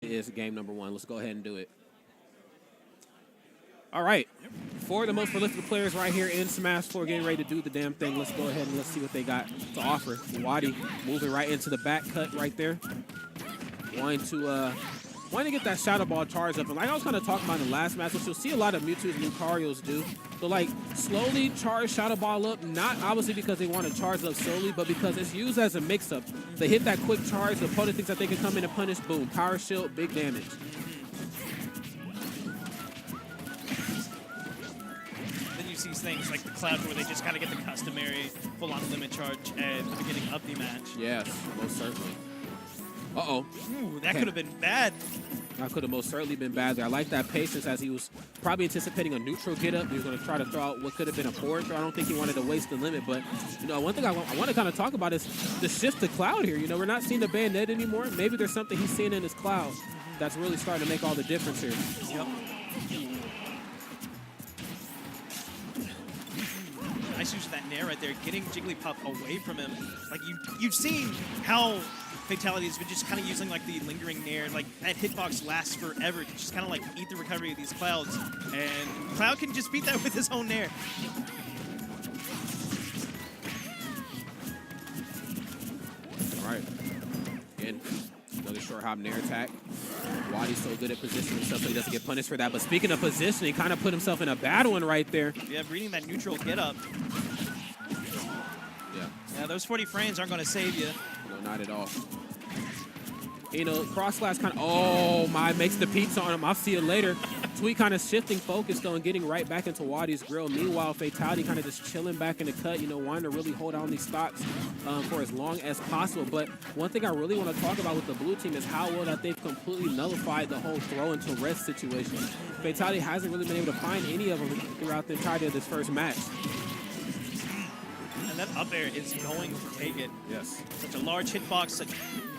is game number 1. Let's go ahead and do it. All right. 4 of the most prolific players right here in Smash 4 getting ready to do the damn thing. Let's go ahead and let's see what they got to offer. WaDi moving right into the back cut right there. Wanting to get that Shadow Ball charge up. And like I was kind of talking about in the last match, which you'll see a lot of Mewtwo's and Lucarios do. So like slowly charge Shadow Ball up, not obviously because they want to charge it up slowly, but because it's used as a mix-up. They hit that quick charge, the opponent thinks that they can come in and punish, boom, power shield, big damage. Then you see things like the Cloud where they just kind of get the customary full-on limit charge at the beginning of the match. Yes, most certainly. Uh-oh. Ooh, that could have been bad. That could have most certainly been bad there. I like that patience as he was probably anticipating a neutral get-up. He was going to try to throw out what could have been a forward throw. I don't think he wanted to waste the limit. But, you know, one thing I want to kind of talk about is the shift to Cloud here. You know, we're not seeing the Bayonetta anymore. Maybe there's something he's seeing in his Cloud that's really starting to make all the difference here. Yep. Nice use of that Nair right there, getting Jigglypuff away from him. Like, you've seen how Fatality has been just kind of using like the lingering Nair, like that hitbox lasts forever. To just kind of like eat the recovery of these Clouds, and Cloud can just beat that with his own Nair. All right, again, another short hop Nair attack. WaDi's so good at positioning himself so he doesn't get punished for that. But speaking of positioning, he kind of put himself in a bad one right there. Yeah, reading that neutral get up. Yeah, those 40 frames aren't going to save you. No, not at all. You know, cross slash kind of, oh my, makes the pizza on him. I'll see you later. Tweek kind of shifting focus though and getting right back into WaDi's grill. Meanwhile, Fatality kind of just chilling back in the cut, you know, wanting to really hold on these stocks for as long as possible. But one thing I really want to talk about with the blue team is how well that they've completely nullified the whole throw into rest situation. Fatality hasn't really been able to find any of them throughout the entirety of this first match. That up air is going to take it. Yes. Such a large hitbox, such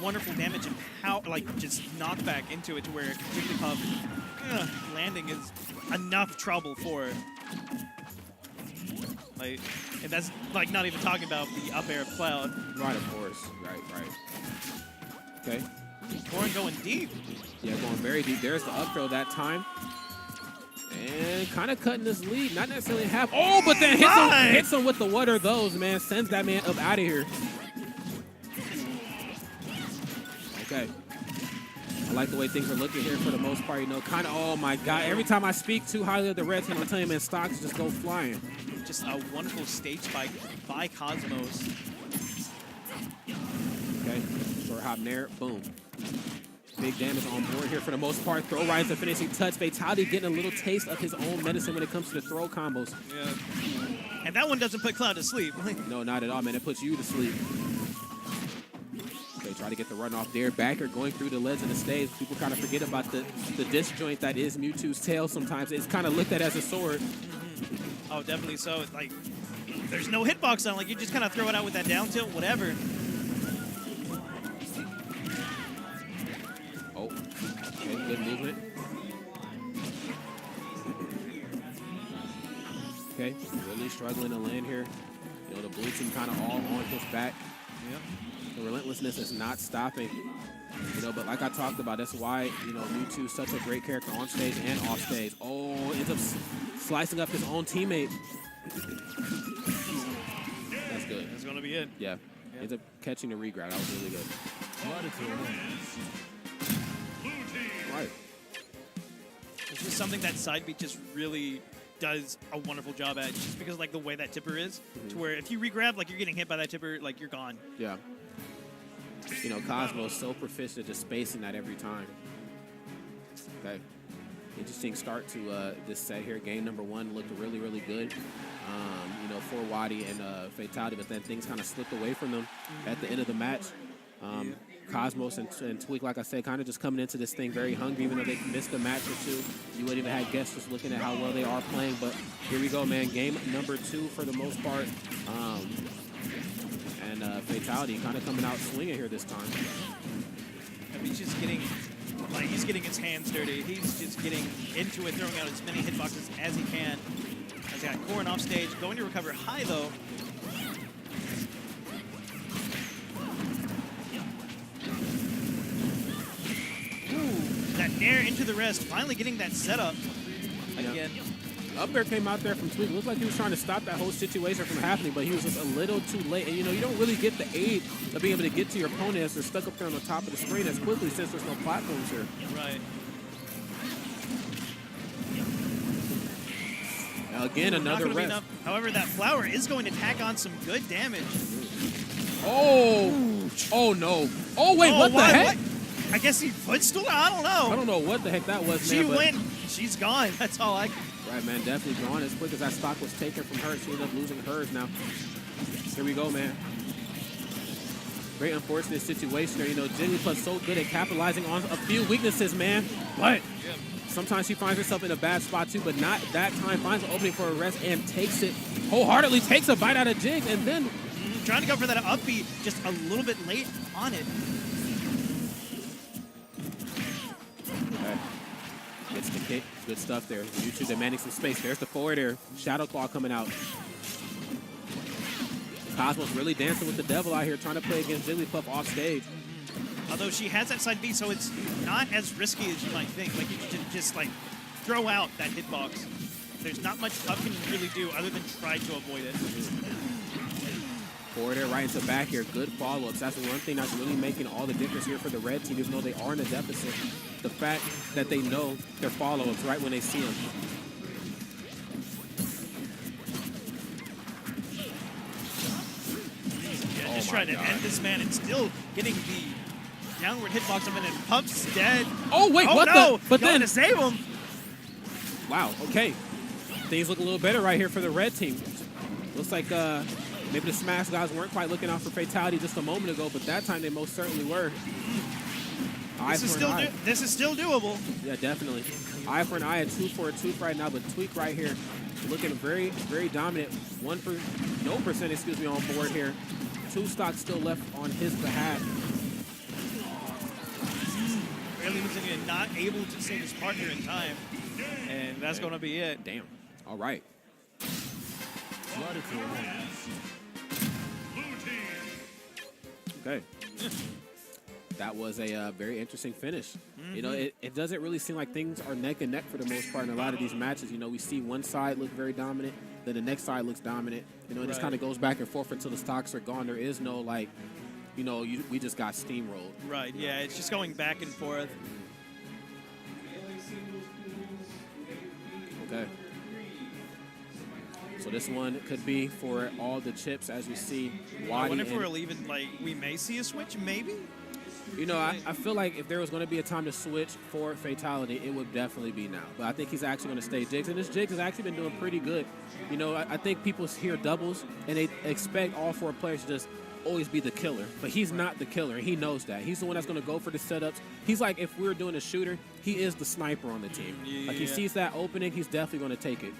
wonderful damage and power, like just knockback into it to where Jigglypuff landing is enough trouble for it. Like, and that's like not even talking about the up air of Cloud. Right, of course. Right. Okay. Corrin going deep. Yeah, going very deep. There's the up throw that time. And kind of cutting this lead, not necessarily in half. Oh, but then hits him with the what are those, man. Sends that man up out of here. Okay. I like the way things are looking here for the most part. You know, kind of, oh my God. Every time I speak too highly of the red team, I'm telling you, man, stocks just go flying. Just a wonderful stage spike by Cosmos. Okay. Short hop Nair, boom. Big damage on board here for the most part. Throw right into finishing touch. Fatality getting a little taste of his own medicine when it comes to the throw combos. Yeah. And that one doesn't put Cloud to sleep. No, not at all, man. It puts you to sleep. Okay, try to get the run off there. Backer going through the legs and the staves. People kind of forget about the disjoint that is Mewtwo's tail sometimes. It's kind of looked at as a sword. Oh, definitely so. Like, there's no hitbox on. Like, you just kind of throw it out with that down tilt, whatever. Good movement. Okay, really struggling to land here. You know, the blue team kind of all on his back. Yep. The relentlessness is not stopping. You know, but like I talked about, that's why, you know, Mewtwo is such a great character on stage and off stage. Oh, ends up slicing up his own teammate. That's good. That's going to be it. Yeah. Ends up catching the regrab. That was really good. Right. It's just something that side beat just really does a wonderful job at, just because like the way that tipper is, to where if you regrab, like you're getting hit by that tipper, like you're gone. Yeah. You know, Cosmos so proficient at just spacing that every time. Okay. Interesting start to this set here. Game number 1 looked really, really good. You know, for WaDi and Fatality, but then things kind of slipped away from them at the end of the match. Cosmos and Tweek, like I said, kind of just coming into this thing very hungry, even though they missed a match or two. You wouldn't even have guessed just looking at how well they are playing. But here we go, man. Game number 2 for the most part. And Fatality kind of coming out swinging here this time. And he's just getting, like, he's getting his hands dirty. He's just getting into it, throwing out as many hitboxes as he can. He's got Corrin off stage, going to recover high, though. Ooh. that nair into the rest, finally getting that setup again. Up air came out there from Tweek. Looked like he was trying to stop that whole situation from happening, but he was just a little too late. And, you know, you don't really get the aid of being able to get to your opponent as they're stuck up there on the top of the screen as quickly since there's no platforms here. Right. Again, another rest. However, that flower is going to tack on some good damage. Oh! Oh, no. Oh, wait, what the heck? What? I guess he footstool? I don't know. I don't know what the heck that was, man. She went. She's gone. That's all I can. Right, man, definitely gone. As quick as that stock was taken from her, she ended up losing hers now. Here we go, man. Great unfortunate situation there. You know, Jigglypuff's so good at capitalizing on a few weaknesses, man. But sometimes she finds herself in a bad spot too, but not that time. Finds an opening for a rest and takes it wholeheartedly, takes a bite out of Jig, and then trying to go for that up B, just a little bit late on it. Okay. Gets the kick. Good stuff there. Mewtwo demanding some space. There's the forward air. Shadow Claw coming out. Cosmos really dancing with the devil out here, trying to play against Jigglypuff off stage. Although she has that side B, so it's not as risky as you might think. Like, you can just, like, throw out that hitbox. There's not much Puff can really do other than try to avoid it. Forward air right into back here. Good follow-ups. That's the one thing that's really making all the difference here for the red team, even though they are in a deficit. The fact that they know their follow-ups right when they see them. Yeah, just trying to end this man and still getting the downward hitbox of it, and Puff's dead. Oh, wait, what no! the? But Going then to save him. Wow, okay. Things look a little better right here for the red team. Looks like maybe the Smash guys weren't quite looking out for Fatality just a moment ago, but that time they most certainly were. This is still doable. Yeah, definitely. Eye for an eye, a 2 for a 2 right now, but Tweek right here looking very, very dominant. No percent, excuse me, on board here. 2 stocks still left on his behalf. Barely losing it, not able to save his partner in time. And that's going to be it. Damn. All right. Okay. That was a very interesting finish. You know, it doesn't really seem like things are neck and neck for the most part in a lot of these matches. You know, we see one side look very dominant, then the next side looks dominant. You know, it just kind of goes back and forth until the stocks are gone. There is no, like, you know, we just got steamrolled. Right, yeah, it's just going back and forth. Okay. So this one could be for all the chips as we see WaDi. I wonder if we'll even, like, we may see a switch, maybe? You know, I feel like if there was going to be a time to switch for Fatality, it would definitely be now. But I think he's actually going to stay Jigs, and this Jigs has actually been doing pretty good. You know, I think people hear doubles, and they expect all 4 players to just always be the killer. But he's not the killer, and he knows that. He's the one that's going to go for the setups. He's like, if we were doing a shooter, he is the sniper on the team. Yeah. Like, he sees that opening, he's definitely going to take it.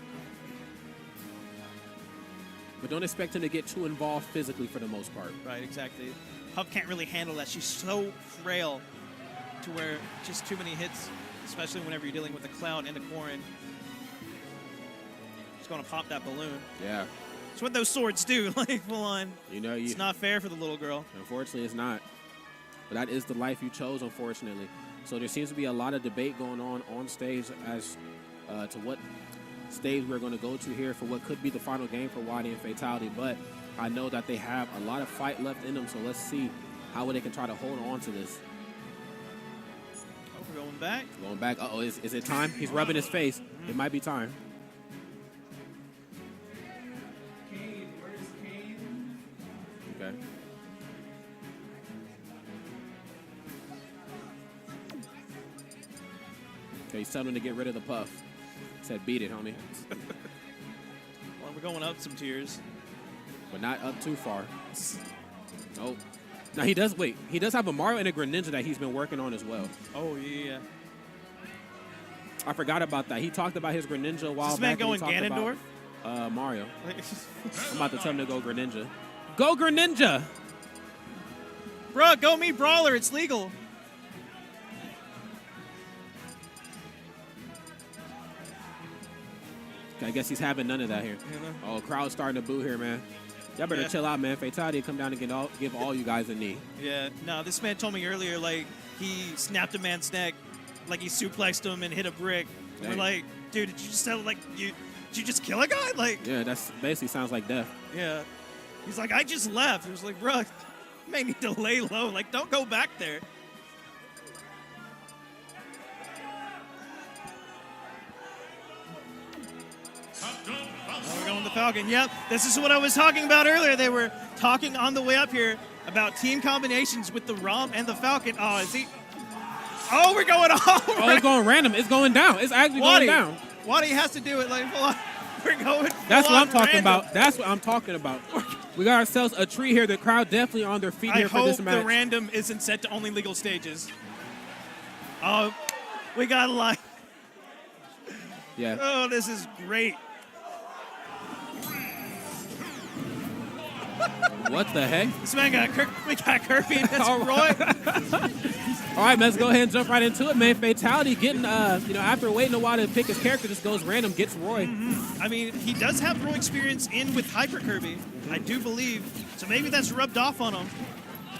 But don't expect him to get too involved physically for the most part. Right, exactly. Puff can't really handle that. She's so frail to where just too many hits, especially whenever you're dealing with a Cloud and a Corrin. She's going to pop that balloon. Yeah. It's what those swords do, like, full on. You know, it's not fair for the little girl. Unfortunately, it's not. But that is the life you chose, unfortunately. So there seems to be a lot of debate going on stage as to what stage we're going to go to here for what could be the final game for WaDi and Fatality. But I know that they have a lot of fight left in them, so let's see how they can try to hold on to this. Oh, we're going back? Going back. Uh-oh, is it time? He's rubbing his face. It might be time. Okay. Okay, he's telling him to get rid of the Puff. Said, beat it, homie. Well, we're going up some tiers. But not up too far. Nope. Now, he does have a Mario and a Greninja that he's been working on as well. Oh, yeah. I forgot about that. He talked about his Greninja a while back. Is this man going Ganondorf? Mario. I'm about to tell him to go Greninja. Go Greninja! Bruh, go me Brawler. It's legal. I guess he's having none of that here. Oh, crowd's starting to boo here, man. Y'all better chill out, man. Fatality come down and give all you guys a knee. Yeah. No, this man told me earlier, like, he snapped a man's neck like he suplexed him and hit a brick. Dang. We're like, dude, did you just tell, like, did you just kill a guy? Like, Yeah, that's basically sounds like death. yeah. He's like, I just left. He was like, bro, you may need to lay low. Like, don't go back there. Oh, we're going with the Falcon. Yep, this is what I was talking about earlier. They were talking on the way up here about team combinations with the Rom and the Falcon. Oh, is he? Oh, we're going all Oh, it's going random. It's going down. It's actually going down. WaDi has to do it like full on. We're going. That's what I'm talking random. about. That's what I'm talking about. We got ourselves a tree here. The crowd definitely on their feet here for this match. I hope the random isn't set to only legal stages. Oh, we got a line. Yeah. Oh, this is great. What the heck? This man got we got Kirby and that's All Roy. All right, let's go ahead and jump right into it, man. Fatality getting, after waiting a while to pick his character, just goes random, gets Roy. I mean, he does have Roy experience in with Hyper Kirby, I do believe. So maybe that's rubbed off on him.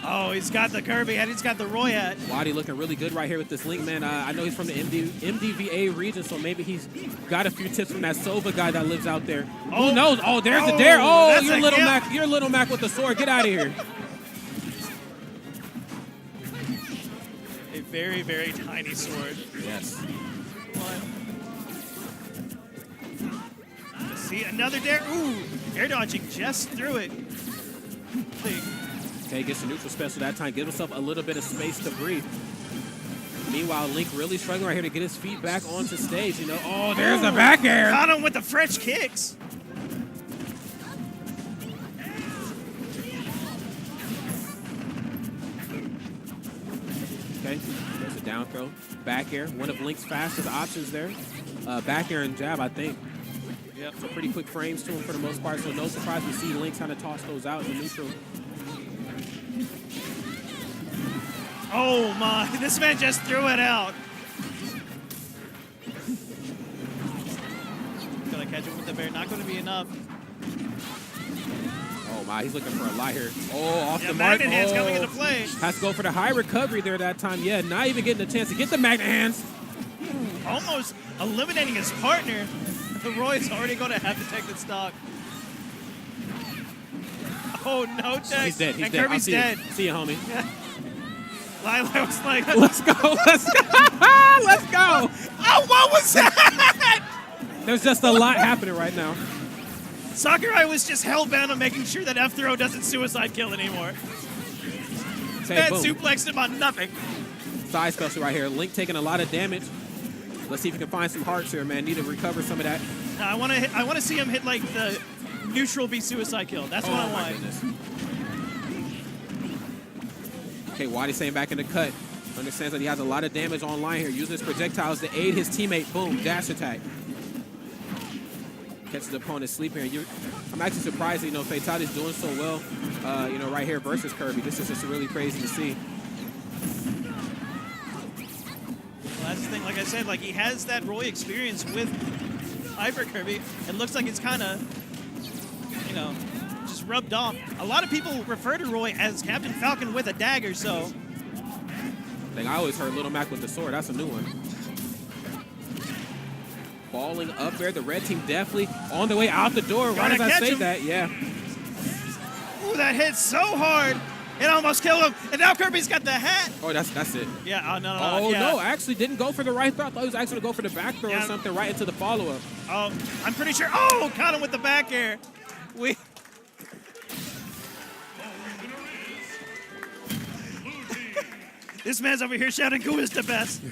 Oh, he's got the Kirby hat. He's got the Roy hat. WaDi looking really good right here with this Link, man. I know he's from the MDVA region, so maybe he's got a few tips from that Sova guy that lives out there. Oh. Who knows? Oh, there's the dare. Oh, that's you're a Little gift. Mac. You're Little Mac with the sword. Get out of here. A very, very tiny sword. Yes. One. See, another dare. Ooh, air dodging just through it. Okay, gets the neutral special that time. Give himself a little bit of space to breathe. Meanwhile, Link really struggling right here to get his feet back onto stage. Oh, there's the back air. Got him with the French kicks. Okay, there's a down throw. Back air, one of Link's fastest options there. Back air and jab, I think. Yep. So pretty quick frames to him for the most part, so no surprise we see Link kind of toss those out in the neutral. Oh my, this man just threw it out. Gonna catch him with the bear, not gonna be enough. Oh my, he's looking for a lot here. Oh, off Yeah, the mark. magnet hands coming into play. Has to go for the high recovery there that time. Yeah, not even getting a chance to get the magnet hands. Almost eliminating his partner. Roy's already gonna have to take the stock. Oh no, tech. He's dead, he's and dead. Kirby's See dead. You. See you, homie. Yeah. Lila was like, Let's go, let's go, let's go. Oh, what was that? There's just a lot happening right now. Sakurai was just hellbound on making sure that F-Throw doesn't suicide kill anymore. Man Boom. suplexed him on nothing. Side special right here. Link taking a lot of damage. Let's see if we can find some hearts here, man. Need to recover some of that. I want to see him hit like the neutral B suicide kill. That's what I want. Goodness. Okay, WaDi staying back in the cut. Understands that he has a lot of damage online here. Using his projectiles to aid his teammate. Boom, dash attack. Catches the opponent sleeping here. I'm actually surprised that, Fatality's doing so well, right here versus Kirby. This is just really crazy to see. Well, that's the thing. Like I said, like he has that Roy experience with Hyper Kirby. It looks like it's kind of, just rubbed off. A lot of people refer to Roy as Captain Falcon with a dagger, so. I always heard Little Mac with the sword. That's a new one. Balling up there. The red team definitely on the way out the door. Right as I say that, yeah. Ooh, that hit so hard. It almost killed him. And now Kirby's got the hat. Oh, that's it. Yeah, no. Oh, yeah. no, actually didn't go for the right throw. I thought he was actually going to go for the back throw or something right into the follow-up. Oh, I'm pretty sure. Oh, caught him with the back air. This man's over here shouting, "Who is the best?"